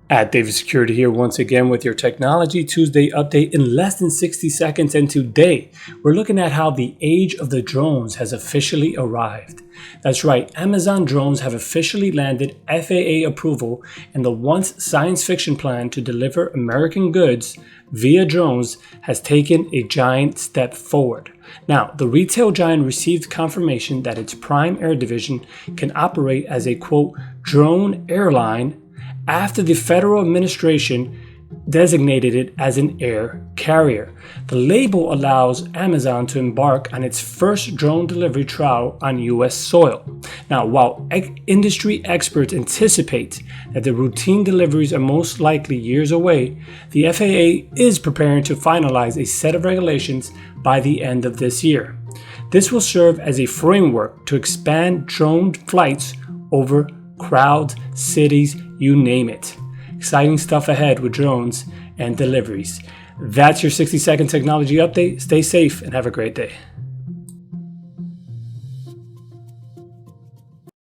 At David Security here once again with your Technology Tuesday update in less than 60 seconds, and today we're looking at how the age of the drones has officially arrived. That's right, Amazon drones have officially landed FAA approval, and the once science fiction plan to deliver American goods via drones has taken a giant step forward. Now, the retail giant received confirmation that its Prime Air division can operate as a quote drone airline after the federal administration designated it as an air carrier. The label allows Amazon to embark on its first drone delivery trial on U.S. soil. Now, while industry experts anticipate that the routine deliveries are most likely years away, the FAA is preparing to finalize a set of regulations by the end of this year. This will serve as a framework to expand drone flights over crowds, cities, you name it. Exciting stuff ahead with drones and deliveries. That's your 60-second technology update. Stay safe and have a great day.